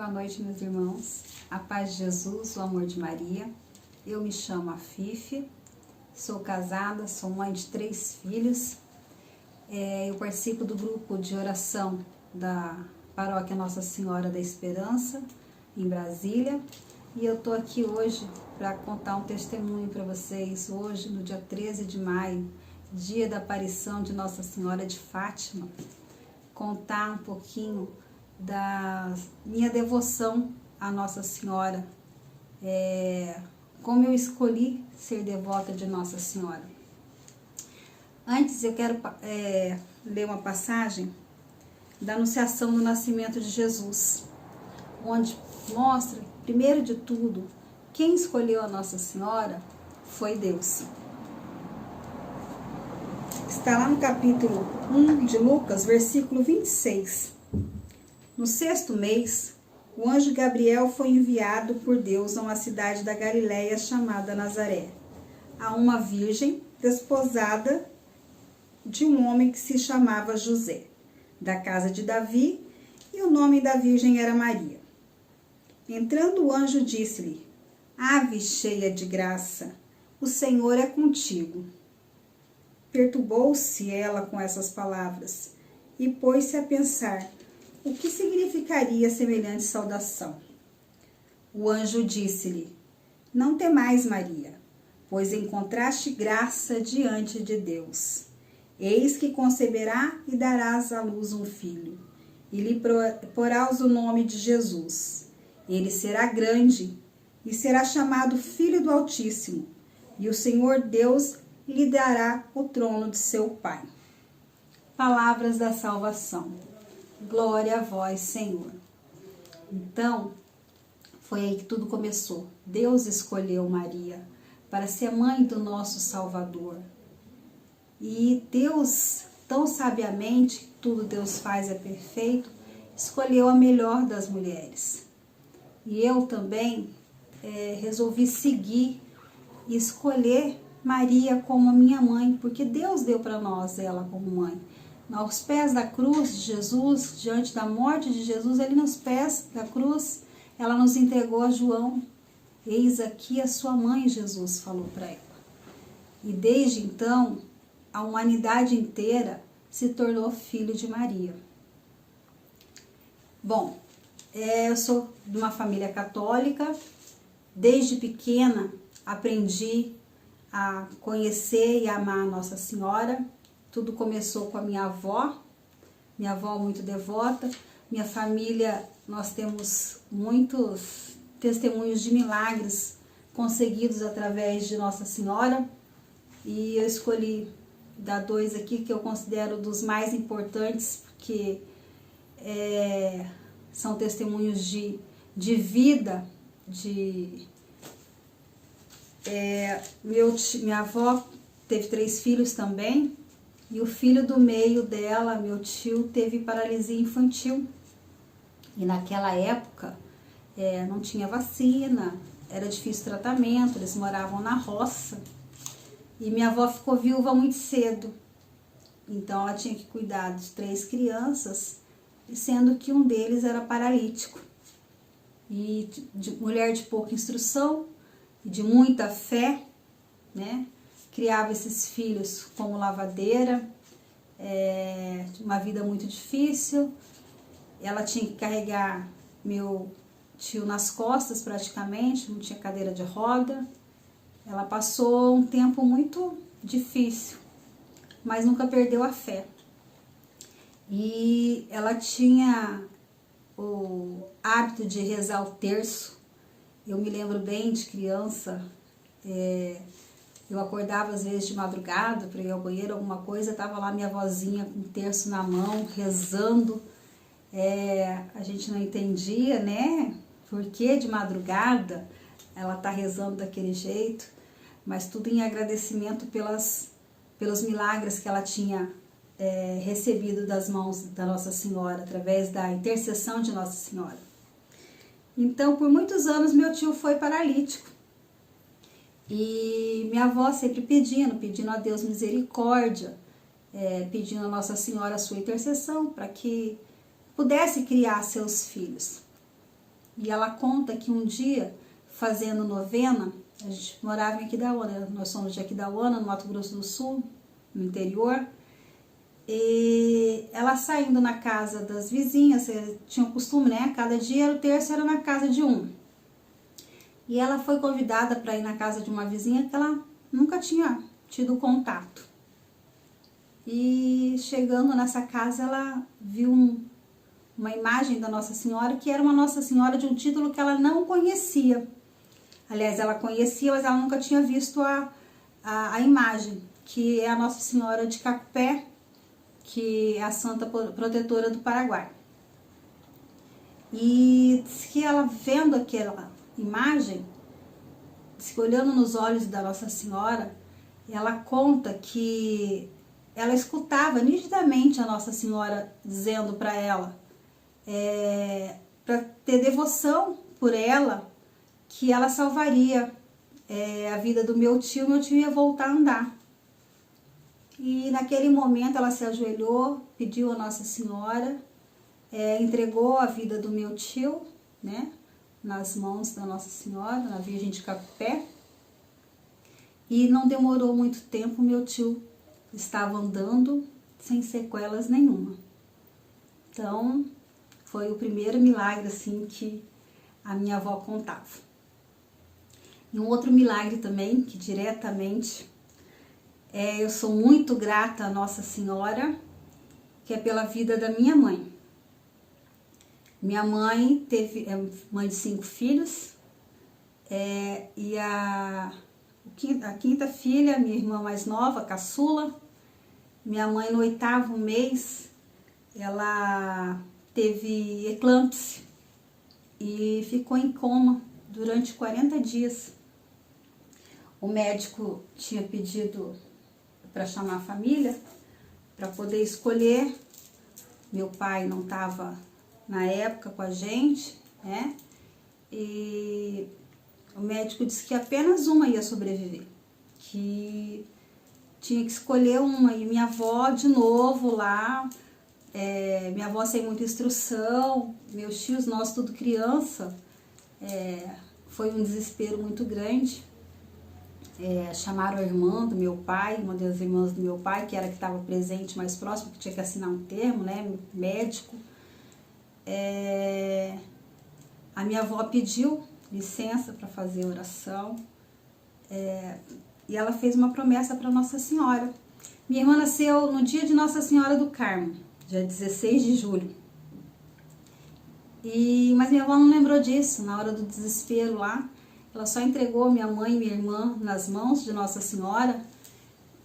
Boa noite, meus irmãos. A paz de Jesus, o amor de Maria. Eu me chamo Afife, sou casada, sou mãe de 3 filhos. Eu participo do grupo de oração da Paróquia Nossa Senhora da Esperança, em Brasília. E eu tô aqui hoje para contar um testemunho para vocês. Hoje, no dia 13 de maio, dia da aparição de Nossa Senhora de Fátima, contar um pouquinho da minha devoção à Nossa Senhora, como eu escolhi ser devota de Nossa Senhora. Antes eu quero ler uma passagem da Anunciação do Nascimento de Jesus, onde mostra, primeiro de tudo, quem escolheu a Nossa Senhora foi Deus. Está lá no capítulo 1 de Lucas, versículo 26. No 6º mês, o anjo Gabriel foi enviado por Deus a uma cidade da Galiléia chamada Nazaré, a uma virgem desposada de um homem que se chamava José, da casa de Davi, e o nome da virgem era Maria. Entrando o anjo disse-lhe: Ave cheia de graça, o Senhor é contigo. Perturbou-se ela com essas palavras e pôs-se a pensar o que significaria semelhante saudação. O anjo disse-lhe: Não temais, Maria, pois encontraste graça diante de Deus. Eis que conceberá e darás à luz um filho, e lhe porás o nome de Jesus. Ele será grande e será chamado Filho do Altíssimo, e o Senhor Deus lhe dará o trono de seu pai. Palavras da salvação. Glória a vós, Senhor. Então, foi aí que tudo começou. Deus escolheu Maria para ser mãe do nosso Salvador. E Deus, tão sabiamente, tudo Deus faz é perfeito, escolheu a melhor das mulheres. E eu também resolvi seguir e escolher Maria como minha mãe, porque Deus deu para nós ela como mãe. Aos pés da cruz de Jesus, diante da morte de Jesus, ali nos pés da cruz, ela nos entregou a João. Eis aqui a sua mãe, Jesus falou para ela. E desde então, a humanidade inteira se tornou filho de Maria. Bom, eu sou de uma família católica. Desde pequena aprendi a conhecer e amar a Nossa Senhora. Tudo começou com a minha avó muito devota. Minha família, nós temos muitos testemunhos de milagres conseguidos através de Nossa Senhora. E eu escolhi dar 2 aqui que eu considero dos mais importantes, porque são testemunhos de vida. Minha avó teve 3 filhos também. E o filho do meio dela, meu tio, teve paralisia infantil. E naquela época não tinha vacina, era difícil o tratamento, eles moravam na roça. E minha avó ficou viúva muito cedo. Então ela tinha que cuidar de 3 crianças, sendo que um deles era paralítico. E mulher de pouca instrução, de muita fé, né? Criava esses filhos como lavadeira, uma vida muito difícil. Ela tinha que carregar meu tio nas costas praticamente, não tinha cadeira de roda. Ela passou um tempo muito difícil, mas nunca perdeu a fé. E ela tinha o hábito de rezar o terço. Eu me lembro bem de criança, eu acordava às vezes de madrugada para ir ao banheiro, alguma coisa, estava lá minha vozinha com o terço na mão, rezando. A gente não entendia, né? Por que de madrugada ela está rezando daquele jeito, mas tudo em agradecimento pelos milagres que ela tinha recebido das mãos da Nossa Senhora, através da intercessão de Nossa Senhora. Então, por muitos anos, meu tio foi paralítico. E minha avó sempre pedindo a Deus misericórdia, pedindo a Nossa Senhora a sua intercessão para que pudesse criar seus filhos. E ela conta que um dia, fazendo novena, a gente morava em Aquidauana, nós somos de Aquidauana, no Mato Grosso do Sul, no interior, e ela saindo na casa das vizinhas, tinha o costume, né? Cada dia, o terço era na casa de um. E ela foi convidada para ir na casa de uma vizinha que ela nunca tinha tido contato. E chegando nessa casa, ela viu uma imagem da Nossa Senhora, que era uma Nossa Senhora de um título que ela não conhecia. Aliás, ela conhecia, mas ela nunca tinha visto a imagem, que é a Nossa Senhora de Cacupé, que é a Santa Protetora do Paraguai. E diz que ela vendo aquela imagem, diz que olhando nos olhos da Nossa Senhora, ela conta que ela escutava nitidamente a Nossa Senhora dizendo para ela, para ter devoção por ela, que ela salvaria a vida do meu tio ia voltar a andar. E naquele momento ela se ajoelhou, pediu a Nossa Senhora, entregou a vida do meu tio, né, nas mãos da Nossa Senhora, na Virgem de Cacupé. E não demorou muito tempo, meu tio estava andando sem sequelas nenhuma. Então, foi o primeiro milagre assim que a minha avó contava. E um outro milagre também, que diretamente eu sou muito grata à Nossa Senhora, que é pela vida da minha mãe. Minha mãe é mãe de 5 filhos, e a quinta filha, minha irmã mais nova, caçula. Minha mãe no 8º mês, ela teve eclâmpsia e ficou em coma durante 40 dias. O médico tinha pedido para chamar a família, para poder escolher. Meu pai não estava na época com a gente, né? E o médico disse que apenas uma ia sobreviver, que tinha que escolher uma. E minha avó de novo lá, minha avó sem muita instrução, meus tios, nós tudo criança, foi um desespero muito grande. Chamaram a irmã do meu pai, uma das irmãs do meu pai, que era que estava presente mais próximo, que tinha que assinar um termo, né, médico. A minha avó pediu licença para fazer oração, e ela fez uma promessa para Nossa Senhora. Minha irmã nasceu no dia de Nossa Senhora do Carmo, dia 16 de julho. Mas minha avó não lembrou disso, na hora do desespero lá. Ela só entregou minha mãe e minha irmã nas mãos de Nossa Senhora,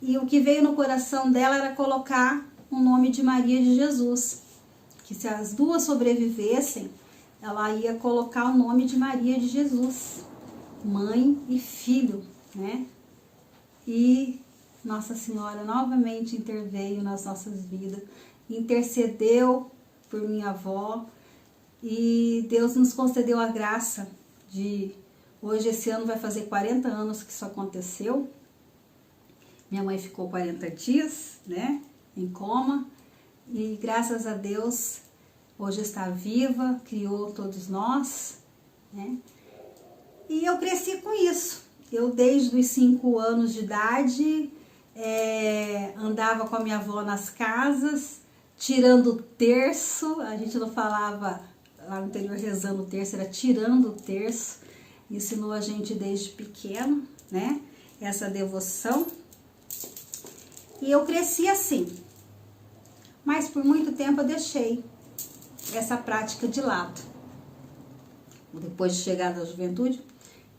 e o que veio no coração dela era colocar o nome de Maria de Jesus, que se as duas sobrevivessem, ela ia colocar o nome de Maria de Jesus, mãe e filho, né? E Nossa Senhora novamente interveio nas nossas vidas, intercedeu por minha avó, e Deus nos concedeu a graça de... Hoje, esse ano, vai fazer 40 anos que isso aconteceu. Minha mãe ficou 40 dias, né, em coma, e graças a Deus, hoje está viva, criou todos nós, né? E eu cresci com isso. Eu, desde os 5 anos de idade, andava com a minha avó nas casas, tirando o terço. A gente não falava lá no interior rezando o terço, era tirando o terço. Ensinou a gente desde pequeno, né, essa devoção. E eu cresci assim. Mas por muito tempo eu deixei essa prática de lado. Depois de chegar da juventude,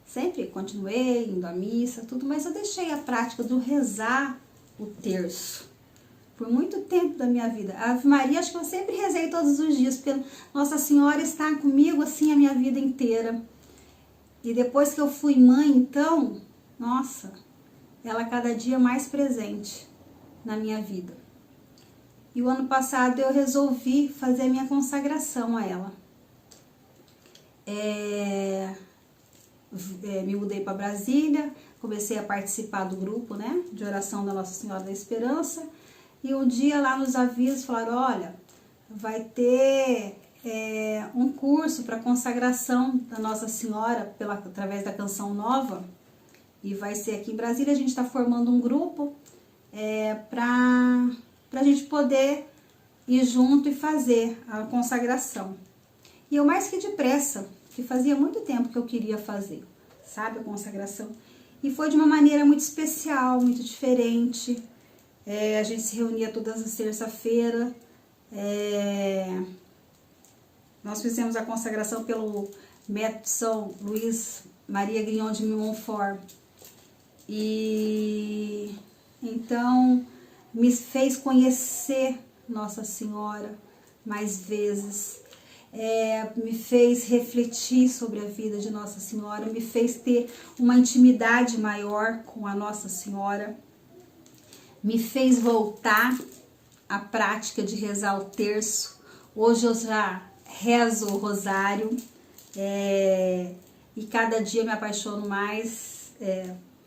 sempre continuei indo à missa, tudo, mas eu deixei a prática do rezar o terço por muito tempo da minha vida. A Ave Maria, acho que eu sempre rezei todos os dias, porque Nossa Senhora está comigo assim a minha vida inteira. E depois que eu fui mãe, então, nossa, ela cada dia mais presente na minha vida. E o ano passado eu resolvi fazer a minha consagração a ela. Me mudei para Brasília, comecei a participar do grupo, né, de oração da Nossa Senhora da Esperança. E um dia lá nos avisos falaram, olha, vai ter um curso para consagração da Nossa Senhora através da Canção Nova, e vai ser aqui em Brasília. A gente está formando um grupo para a gente poder ir junto e fazer a consagração. E eu mais que depressa, que fazia muito tempo que eu queria fazer, sabe, a consagração. E foi de uma maneira muito especial, muito diferente. A gente se reunia todas as terças-feiras. Nós fizemos a consagração pelo método São Luís Maria Grignon de Montfort. E então me fez conhecer Nossa Senhora mais vezes, me fez refletir sobre a vida de Nossa Senhora, me fez ter uma intimidade maior com a Nossa Senhora, me fez voltar à prática de rezar o terço. Hoje eu já rezo o rosário, e cada dia me apaixono mais.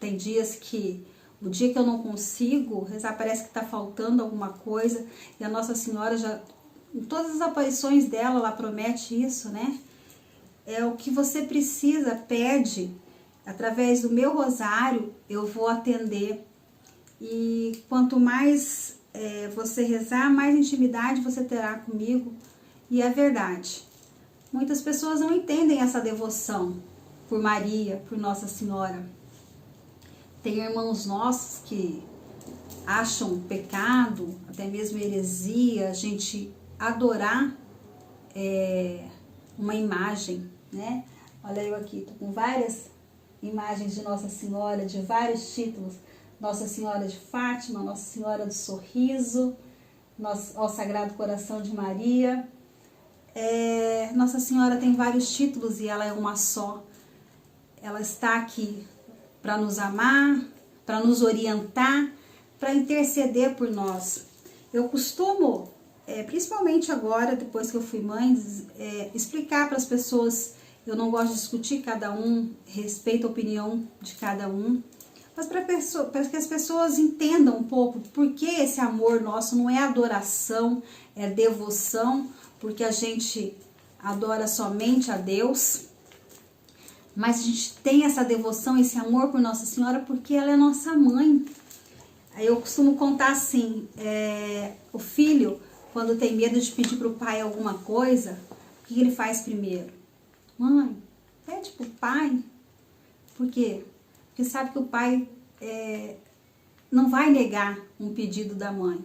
Tem dias que, o dia que eu não consigo rezar, parece que está faltando alguma coisa, e a Nossa Senhora já, em todas as aparições dela, ela promete isso, né? O que você precisa, pede, através do meu rosário, eu vou atender. E quanto mais você rezar, mais intimidade você terá comigo. E é verdade. Muitas pessoas não entendem essa devoção por Maria, por Nossa Senhora. Tem irmãos nossos que acham pecado, até mesmo heresia, a gente adorar uma imagem, né? Olha eu aqui, tô com várias imagens de Nossa Senhora, de vários títulos. Nossa Senhora de Fátima, Nossa Senhora do Sorriso, ao Sagrado Coração de Maria. Nossa Senhora tem vários títulos e ela é uma só. Ela está aqui para nos amar, para nos orientar, para interceder por nós. Eu costumo, principalmente agora, depois que eu fui mãe, explicar para as pessoas. Eu não gosto de discutir cada um, respeito a opinião de cada um, mas para que as pessoas entendam um pouco por que esse amor nosso não é adoração, é devoção, porque a gente adora somente a Deus, mas a gente tem essa devoção, esse amor por Nossa Senhora, porque ela é nossa mãe. Eu costumo contar assim, o filho, quando tem medo de pedir para o pai alguma coisa, o que ele faz primeiro? Mãe, pede para o pai. Por quê? Porque sabe que o pai não vai negar um pedido da mãe.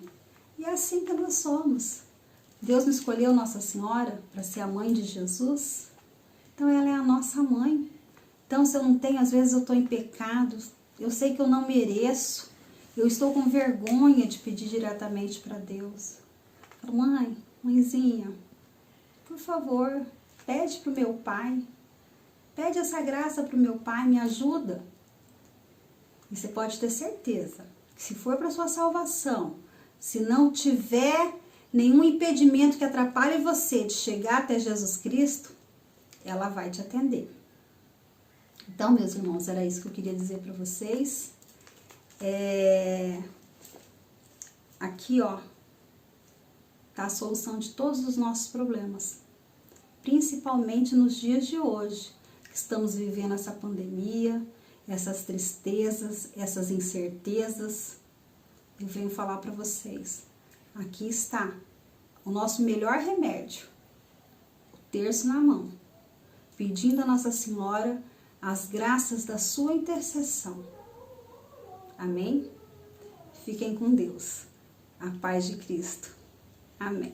E é assim que nós somos. Deus não escolheu Nossa Senhora para ser a mãe de Jesus? Então ela é a nossa mãe. Então se eu não tenho, às vezes eu estou em pecado, eu sei que eu não mereço, eu estou com vergonha de pedir diretamente para Deus. Eu falo, mãe, mãezinha, por favor, pede para o meu pai, pede essa graça para o meu pai, me ajuda. E você pode ter certeza que se for para sua salvação, se não tiver nenhum impedimento que atrapalhe você de chegar até Jesus Cristo, ela vai te atender. Então, meus irmãos, era isso que eu queria dizer para vocês. Aqui, ó, tá a solução de todos os nossos problemas. Principalmente nos dias de hoje, que estamos vivendo essa pandemia, essas tristezas, essas incertezas. Eu venho falar para vocês. Aqui está o nosso melhor remédio, o terço na mão, pedindo a Nossa Senhora as graças da sua intercessão. Amém? Fiquem com Deus. A paz de Cristo. Amém.